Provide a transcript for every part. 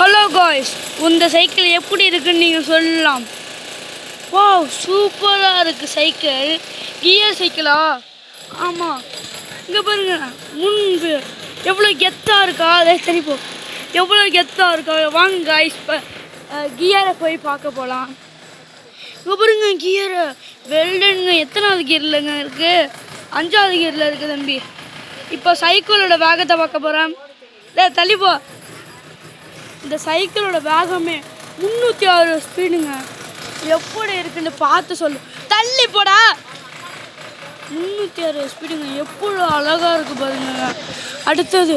Hello guys, இந்த cycle எப்படி இருக்குன்னு நீங்கள் சொல்லலாம். வாவ், சூப்பராக இருக்குது சைக்கிள். கியர் சைக்கிளா? ஆமாம். இங்கே பாருங்க, முன்பு எவ்வளோ கெத்தாக இருக்கா. அதை தெரிப்போம் எவ்வளோ கெத்தாக இருக்கா. வாங்க காய்ஸ், இப்போ கியரை போய் பார்க்க போகலாம். இங்கே பாருங்க கியரை, வெல்டனுங்க. எத்தனாவது கியர்லங்க இருக்குது? 5வது கியரில் இருக்குது தம்பி. இப்போ சைக்கிளோட வேகத்தை பார்க்க போகிறேன். தள்ளிப்போ. இந்த சைக்கிளோட வேகமே 306 ஸ்பீடுங்க. எப்படி இருக்குன்னு பார்த்து சொல்லு. தள்ளி போடா. 306 ஸ்பீடுங்க. எவ்வளோ அழகாக இருக்குது பாருங்க. அடுத்தது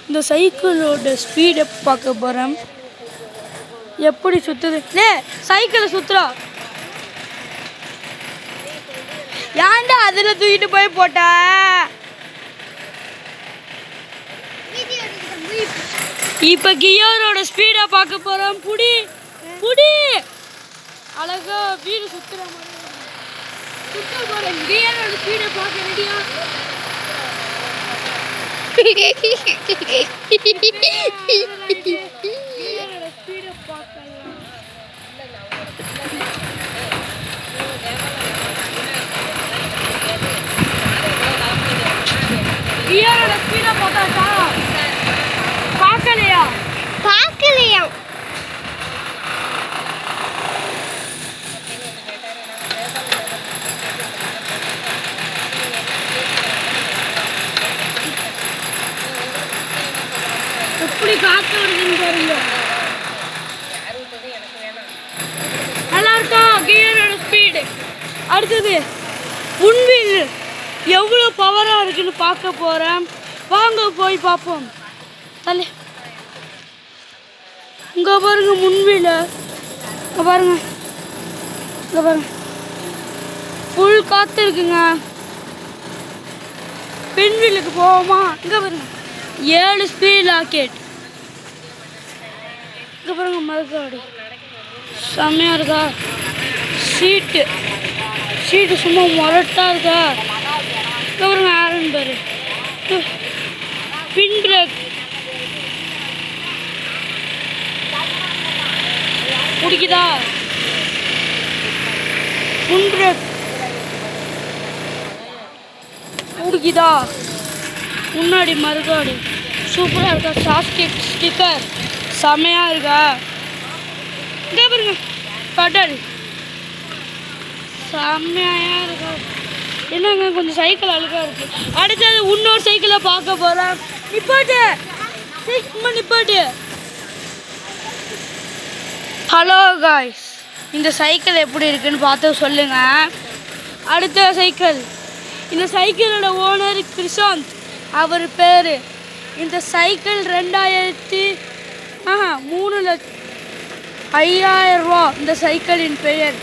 இந்த சைக்கிளோட ஸ்பீடை பார்க்க போகிறேன். எப்படி சுற்றுது. சைக்கிளை சுற்றுறா. ஏன்டா அதில் தூக்கிட்டு போய் போட்டா? இப்போ கியரோட ஸ்பீடை பார்க்க போகிறோம். புடி புடி. அழகா வீடு சுற்றுற மாதிரி சுற்ற போகிறேன். கியரோட ஸ்பீடை பார்க்க ரெடியா? கியரோட ஸ்பீடை பார்க்கலாம். கியரோட ஸ்பீடை பார்த்தாச்சா? பார்க்கலையா? எப்படி காத்து வருதுன்னு பாருங்க. நல்லா இருக்கா கியரோட ஸ்பீடு. அடுத்தது முன்வீல் எவ்வளோ பவராக இருக்குன்னு பார்க்க போகிறேன். வாங்க போய் பார்ப்போம். தள்ளி. இங்கே பாருங்க முன்வீல. இங்கே பாருங்க, இங்கே பாருங்க, ஃபுல் காற்று இருக்குங்க. பின்வீலுக்கு போவோமா? இங்கே பாருங்க, 7 ஸ்பீட் ராக்கெட். இங்கே பாருங்க மறுக்காடு செம்மையாக இருக்கா. சீட்டு சும்மா முரட்டா இருக்கா. இங்கே பாருங்க ஆரன் பாரு. பின் பிரேக் பிடிக்குதா? பின் பிரேக் பிடிக்குதா? முன்னாடி மறுகாடு சூப்பராக இருக்கா. சாஸ்கெட் ஸ்டிக்கர் செமையாக இருக்கா. இங்கே பாருங்க கடல் செம்மையாக இருக்கா. என்னங்க கொஞ்சம் சைக்கிள் அழுக்காக இருக்குது. அடுத்தது இன்னொரு சைக்கிளை பார்க்க போகிறேன். நிப்பாட்டு நிப்பாட்டு. ஹலோ காய்ஸ், இந்த சைக்கிள் எப்படி இருக்குன்னு பார்த்து சொல்லுங்கள். அடுத்த சைக்கிள். இந்த சைக்கிளோட ஓனர் கிருஷாந்த், அவர் பேர். இந்த சைக்கிள் 3,50,000 ரூபா இந்த சைக்கிளின் பெயர்.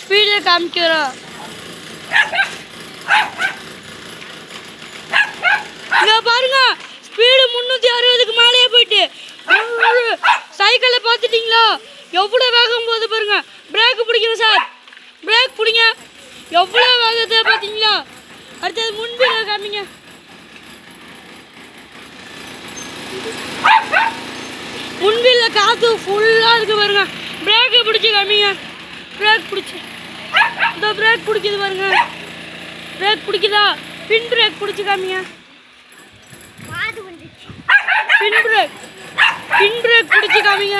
ஸ்பீடை காமிக்கிறோம். இங்க பாருங்க, ஸ்பீடு 360க்கு மேலேயே போயிட்டு. சைக்கிளை பார்த்துட்டிங்களா எவ்வளோ வேகம் போகுது பாருங்க. பிரேக் பிடிக்கணும் சார், பிரேக் பிடிங்க. எவ்வளோ வேகத்தை பார்த்தீங்களா? அடுத்தது முன்வீல காமிங்க. முன்வீல காற்று ஃபுல்லாக இருக்கு பாருங்க. பிரேக்கை பிடிச்சி காமிங்க. பிரேக் பிடிச்சி, இந்த பிரேக் பிடிக்குது பாருங்க. பிரேக் பிடிக்குதா? பின் பிரேக் பிடிச்சி காமிங்க. பின் பிரேக் பிடிச்சி காமிங்க.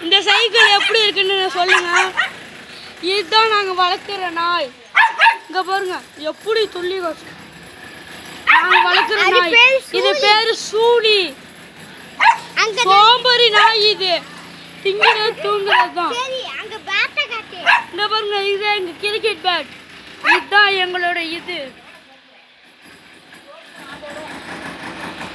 இந்த சைக்கிள் எப்படி இருக்குன்னு சொல்லுங்க. இதுதான் நாங்கள் வளர்க்குற நாய். இங்கே பாருங்க எப்படி துள்ளி வச்சு. நாங்கள் வளர்க்குற நாய். இது பேர் சூடி. சோம்பரி நாய். இது திங்கிறது தூங்குறது தான். இந்த பாருங்க, இது எங்கள் கிரிக்கெட் பேட். இதுதான் எங்களோட இது.